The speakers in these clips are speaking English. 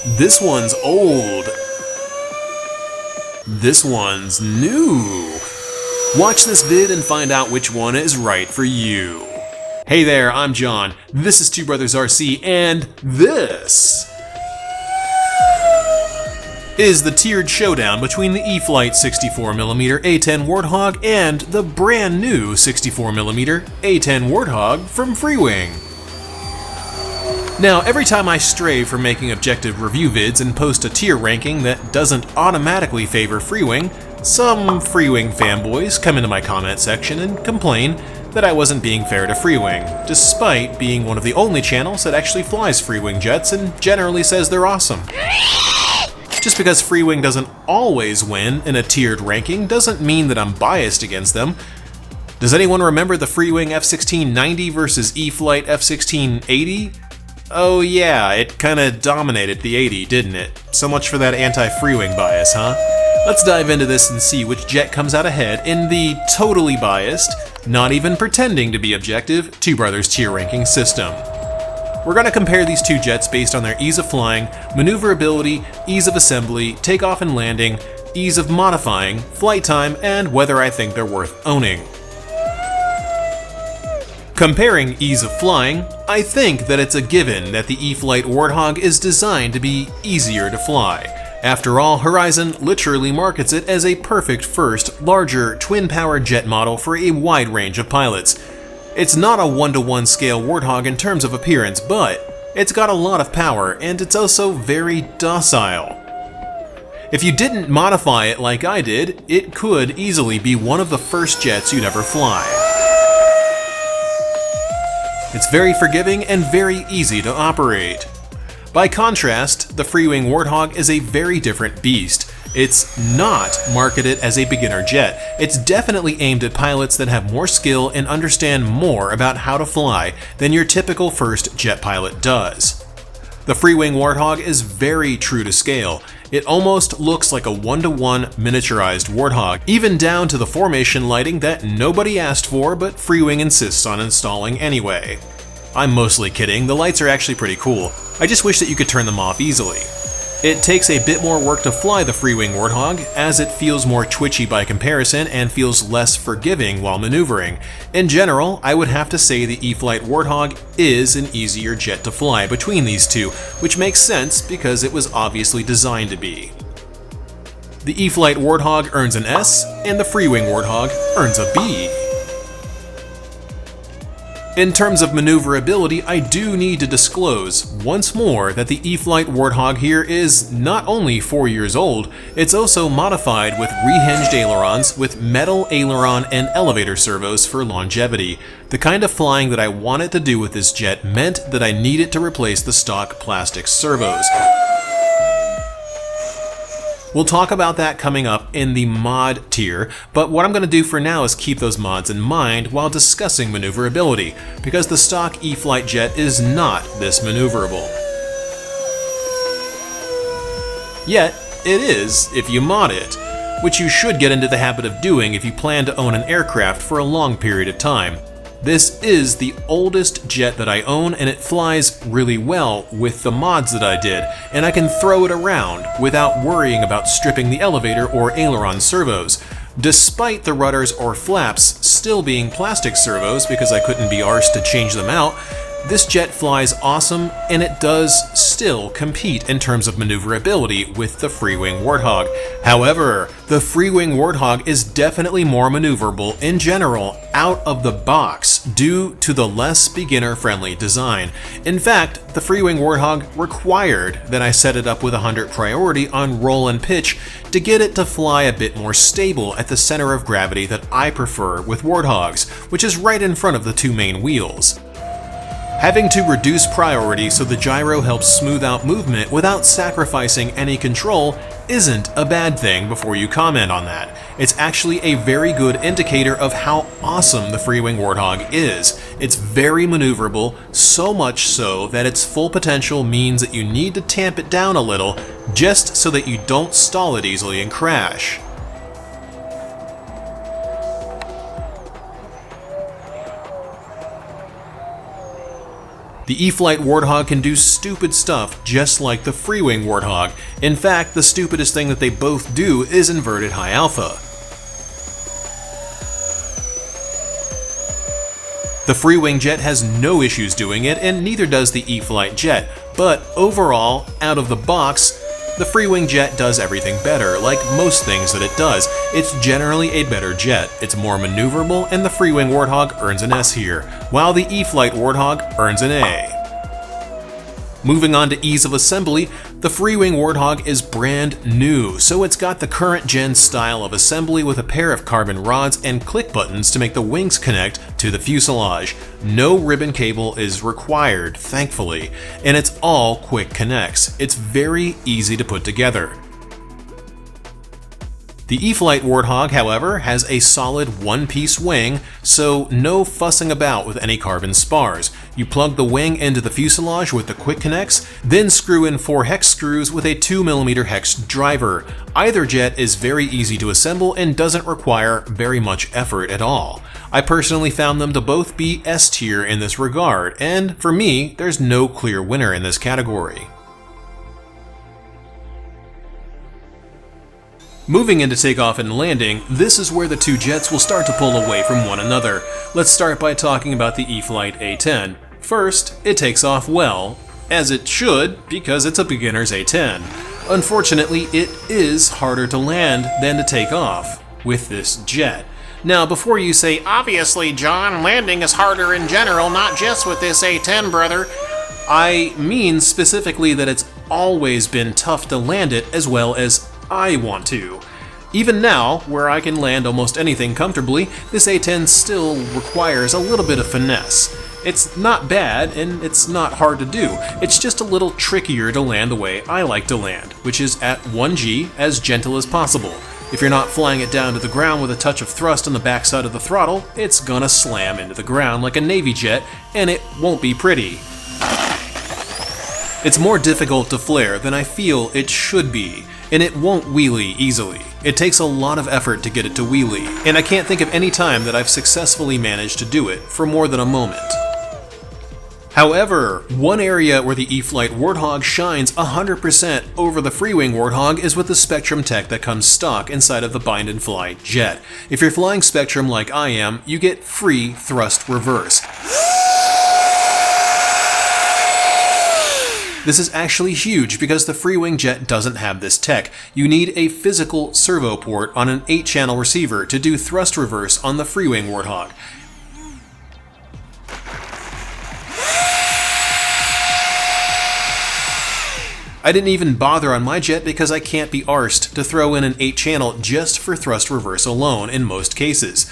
This one's old. This one's new. Watch this vid and find out which one is right for you. Hey there, I'm John. This is Two Brothers RC, and this is the tiered showdown between the E-flite 64mm A-10 Warthog and the brand new 64mm A-10 Warthog from Freewing. Now, every time I stray from making objective review vids and post a tier ranking that doesn't automatically favor Freewing, some Freewing fanboys come into my comment section and complain that I wasn't being fair to Freewing, despite being one of the only channels that actually flies Freewing jets and generally says they're awesome. Just because Freewing doesn't always win in a tiered ranking doesn't mean that I'm biased against them. Does anyone remember the Freewing F-1690 versus E-flite F-1680? Oh yeah, it kinda dominated the 80, didn't it? So much for that anti-Freewing bias, huh? Let's dive into this and see which jet comes out ahead in the totally biased, not even pretending to be objective, Two Brothers tier ranking system. We're going to compare these two jets based on their ease of flying, maneuverability, ease of assembly, takeoff and landing, ease of modifying, flight time, and whether I think they're worth owning. Comparing ease of flying, I think that it's a given that the E-flite Warthog is designed to be easier to fly. After all, Horizon literally markets it as a perfect first, larger, twin-powered jet model for a wide range of pilots. It's not a 1-to-1 scale Warthog in terms of appearance, but it's got a lot of power, and it's also very docile. If you didn't modify it like I did, it could easily be one of the first jets you'd ever fly. It's very forgiving and very easy to operate. By contrast, the Freewing Warthog is a very different beast. It's not marketed as a beginner jet. It's definitely aimed at pilots that have more skill and understand more about how to fly than your typical first jet pilot does. The Freewing Warthog is very true to scale. It almost looks like a 1-to-1 miniaturized Warthog, even down to the formation lighting that nobody asked for but Freewing insists on installing anyway. I'm mostly kidding, the lights are actually pretty cool. I just wish that you could turn them off easily. It takes a bit more work to fly the Freewing Warthog, as it feels more twitchy by comparison and feels less forgiving while maneuvering. In general, I would have to say the E-flite Warthog is an easier jet to fly between these two, which makes sense because it was obviously designed to be. The E-flite Warthog earns an S, and the Freewing Warthog earns a B. In terms of maneuverability, I do need to disclose once more that the E-flite Warthog here is not only 4 years old, it's also modified with rehinged ailerons with metal aileron and elevator servos for longevity. The kind of flying that I wanted to do with this jet meant that I needed to replace the stock plastic servos. We'll talk about that coming up in the mod tier, but what I'm going to do for now is keep those mods in mind while discussing maneuverability, because the stock E-flite jet is not this maneuverable. Yet, it is if you mod it, which you should get into the habit of doing if you plan to own an aircraft for a long period of time. This is the oldest jet that I own, and it flies really well with the mods that I did, and I can throw it around without worrying about stripping the elevator or aileron servos, despite the rudders or flaps still being plastic servos because I couldn't be arsed to change them out. This jet flies awesome, and it does still compete in terms of maneuverability with the Freewing Warthog. However, the Freewing Warthog is definitely more maneuverable in general out of the box due to the less beginner-friendly design. In fact, the Freewing Warthog required that I set it up with 100 priority on roll and pitch to get it to fly a bit more stable at the center of gravity that I prefer with Warthogs, which is right in front of the two main wheels. Having to reduce priority so the gyro helps smooth out movement without sacrificing any control isn't a bad thing before you comment on that. It's actually a very good indicator of how awesome the Freewing Warthog is. It's very maneuverable, so much so that its full potential means that you need to tamp it down a little just so that you don't stall it easily and crash. The E-flite Warthog can do stupid stuff just like the Freewing Warthog. In fact, the stupidest thing that they both do is inverted high alpha. The Freewing jet has no issues doing it, and neither does the E-flite jet, but overall, out of the box, the Freewing jet does everything better. Like most things that it does, it's generally a better jet. It's more maneuverable, and the Freewing Warthog earns an S here, while the E-flite Warthog earns an A. Moving on to ease of assembly, the Freewing Warthog is brand new, so it's got the current gen style of assembly with a pair of carbon rods and click buttons to make the wings connect to the fuselage. No ribbon cable is required, thankfully, and it's all quick connects. It's very easy to put together. The E-flite Warthog, however, has a solid one-piece wing, so no fussing about with any carbon spars. You plug the wing into the fuselage with the quick connects, then screw in 4 hex screws with a 2mm hex driver. Either jet is very easy to assemble and doesn't require very much effort at all. I personally found them to both be S tier in this regard, and for me, there's no clear winner in this category. Moving into takeoff and landing, this is where the two jets will start to pull away from one another. Let's start by talking about the E-flite A-10. First, it takes off well, as it should because it's a beginner's A-10. Unfortunately, it is harder to land than to take off with this jet. Now, before you say, "Obviously, John, landing is harder in general, not just with this A-10, brother," I mean specifically that it's always been tough to land it as well as I want to. Even now, where I can land almost anything comfortably, this A-10 still requires a little bit of finesse. It's not bad, and it's not hard to do. It's just a little trickier to land the way I like to land, which is at 1G, as gentle as possible. If you're not flying it down to the ground with a touch of thrust on the backside of the throttle, it's gonna slam into the ground like a Navy jet, and it won't be pretty. It's more difficult to flare than I feel it should be, and it won't wheelie easily. It takes a lot of effort to get it to wheelie, and I can't think of any time that I've successfully managed to do it for more than a moment. However, one area where the E-flite Warthog shines 100% over the Freewing Warthog is with the Spectrum tech that comes stock inside of the bind and fly jet. If you're flying Spectrum like I am, you get free thrust reverse. This is actually huge because the Freewing jet doesn't have this tech. You need a physical servo port on an 8-channel receiver to do thrust reverse on the Freewing Warthog. I didn't even bother on my jet because I can't be arsed to throw in an 8-channel just for thrust reverse alone in most cases.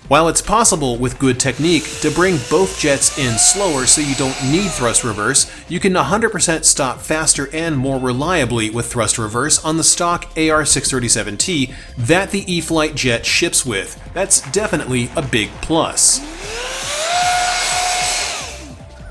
While it's possible with good technique to bring both jets in slower so you don't need thrust reverse, you can 100% stop faster and more reliably with thrust reverse on the stock AR637T that the E-flite jet ships with. That's definitely a big plus.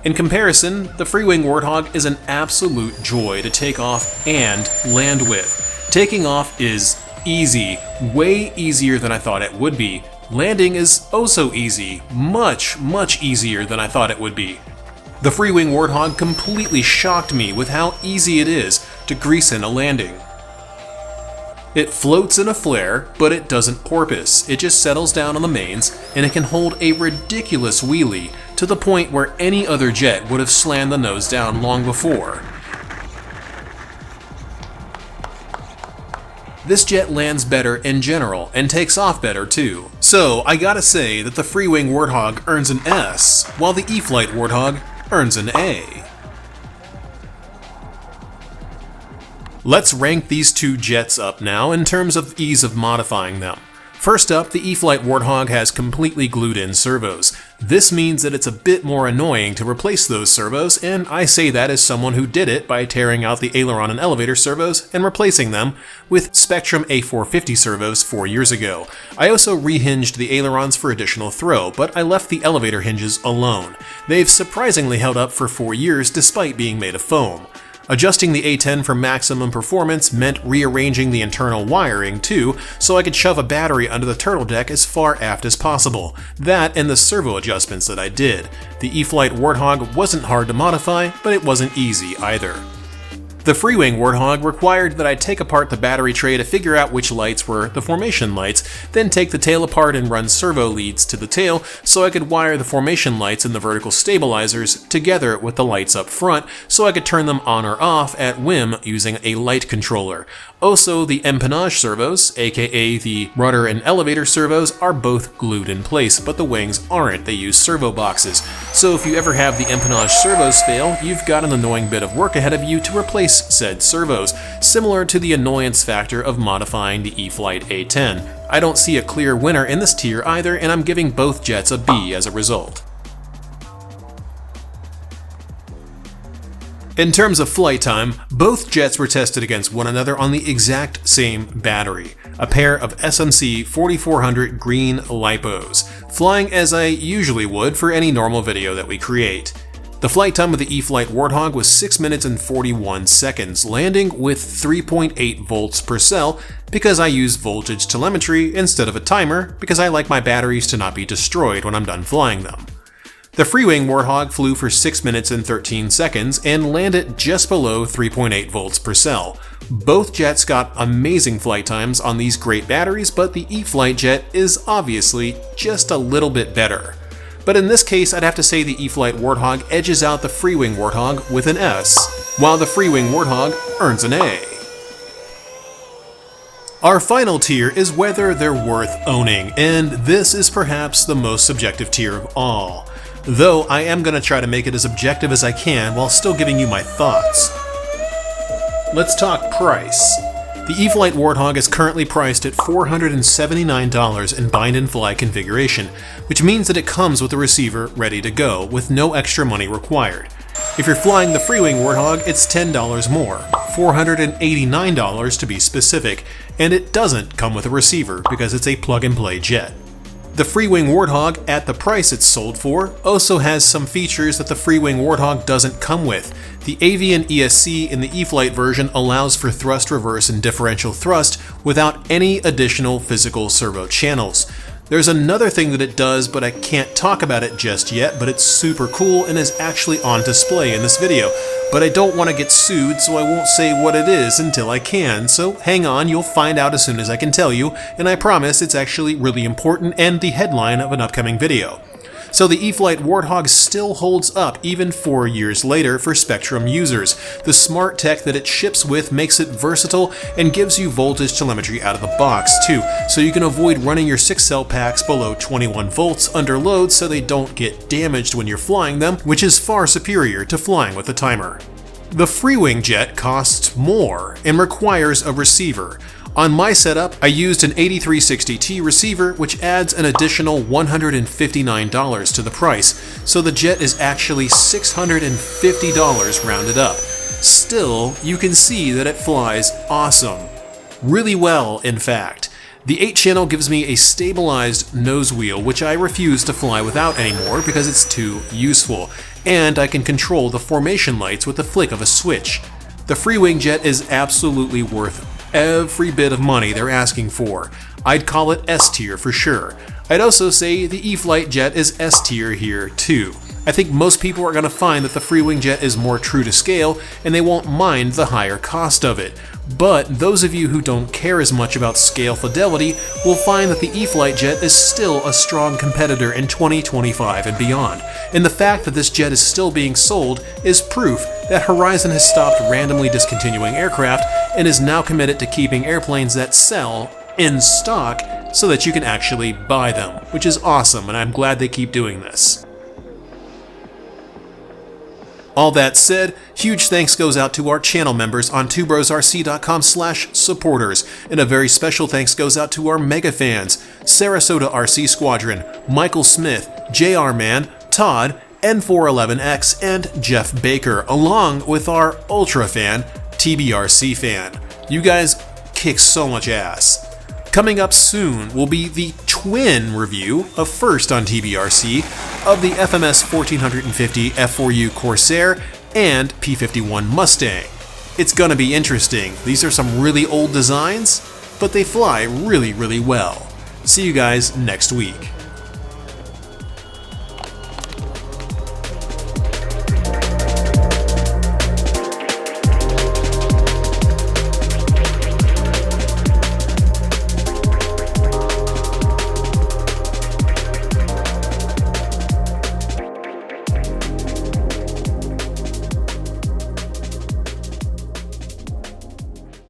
In comparison, the Freewing Warthog is an absolute joy to take off and land with. Taking off is easy, way easier than I thought it would be. Landing is oh so easy, much easier than I thought it would be. The Freewing Warthog completely shocked me with how easy it is to grease in a landing. It floats in a flare, but it doesn't porpoise. It just settles down on the mains, and it can hold a ridiculous wheelie to the point where any other jet would have slammed the nose down long before. This jet lands better in general, and takes off better too. So I gotta say that the Freewing Warthog earns an S, while the E-flite Warthog earns an A. Let's rank these two jets up now in terms of ease of modifying them. First up, the E-flite Warthog has completely glued-in servos. This means that it's a bit more annoying to replace those servos, and I say that as someone who did it by tearing out the aileron and elevator servos and replacing them with Spectrum A450 servos 4 years ago. I also rehinged the ailerons for additional throw, but I left the elevator hinges alone. They've surprisingly held up for 4 years despite being made of foam. Adjusting the A-10 for maximum performance meant rearranging the internal wiring too, so I could shove a battery under the turtle deck as far aft as possible. That and the servo adjustments that I did. The E-flite Warthog wasn't hard to modify, but it wasn't easy either. The Freewing Warthog required that I take apart the battery tray to figure out which lights were the formation lights, then take the tail apart and run servo leads to the tail so I could wire the formation lights and the vertical stabilizers together with the lights up front so I could turn them on or off at whim using a light controller. Also, the empennage servos, aka the rudder and elevator servos, are both glued in place, but the wings aren't, they use servo boxes. So if you ever have the empennage servos fail, you've got an annoying bit of work ahead of you to replace said servos, similar to the annoyance factor of modifying the E-flite A-10. I don't see a clear winner in this tier either, and I'm giving both jets a B as a result. In terms of flight time, both jets were tested against one another on the exact same battery, a pair of SMC 4400 green lipos, flying as I usually would for any normal video that we create. The flight time of the E-flite Warthog was 6 minutes and 41 seconds, landing with 3.8 volts per cell because I use voltage telemetry instead of a timer because I like my batteries to not be destroyed when I'm done flying them. The Freewing Warthog flew for 6 minutes and 13 seconds and landed just below 3.8 volts per cell. Both jets got amazing flight times on these great batteries, but the E-flite jet is obviously just a little bit better. But in this case, I'd have to say the E-flite Warthog edges out the Freewing Warthog with an S, while the Freewing Warthog earns an A. Our final tier is whether they're worth owning, and this is perhaps the most subjective tier of all. Though I am going to try to make it as objective as I can while still giving you my thoughts. Let's talk price. The E-flite Warthog is currently priced at $479 in bind and fly configuration, which means that it comes with a receiver ready to go, with no extra money required. If you're flying the Freewing Warthog, it's $10 more, $489 to be specific, and it doesn't come with a receiver because it's a plug-and-play jet. The Freewing Warthog, at the price it's sold for, also has some features that the Freewing Warthog doesn't come with. The Avian ESC in the E-flite version allows for thrust reverse and differential thrust without any additional physical servo channels. There's another thing that it does, but I can't talk about it just yet, but it's super cool and is actually on display in this video. But I don't want to get sued, so I won't say what it is until I can, so hang on, you'll find out as soon as I can tell you, and I promise it's actually really important and the headline of an upcoming video. So the E-flite Warthog still holds up even 4 years later for Spectrum users. The smart tech that it ships with makes it versatile and gives you voltage telemetry out of the box too, so you can avoid running your 6-cell packs below 21 volts under load so they don't get damaged when you're flying them, which is far superior to flying with a timer. The Freewing jet costs more and requires a receiver. On my setup, I used an 8360T receiver, which adds an additional $159 to the price, so the jet is actually $650 rounded up. Still, you can see that it flies awesome. Really well, in fact. The 8-channel gives me a stabilized nose wheel, which I refuse to fly without anymore because it's too useful, and I can control the formation lights with the flick of a switch. The Freewing jet is absolutely worth every bit of money they're asking for. I'd call it S tier for sure. I'd also say the E-flite jet is S tier here too. I think most people are going to find that the Freewing jet is more true to scale and they won't mind the higher cost of it. But those of you who don't care as much about scale fidelity will find that the E-flite jet is still a strong competitor in 2025 and beyond. And the fact that this jet is still being sold is proof that Horizon has stopped randomly discontinuing aircraft and is now committed to keeping airplanes that sell in stock so that you can actually buy them, which is awesome, and I'm glad they keep doing this. All that said, huge thanks goes out to our channel members on twobrosrc.com/supporters, and a very special thanks goes out to our mega fans, Sarasota RC Squadron, Michael Smith, JR Man, Todd, N411X, and Jeff Baker, along with our ultra fan, TBRC fan. You guys kick so much ass. Coming up soon will be the twin review, a first on TBRC, of the FMS 1450 F4U Corsair and P-51 Mustang. It's gonna be interesting. These are some really old designs, but they fly really, really well. See you guys next week.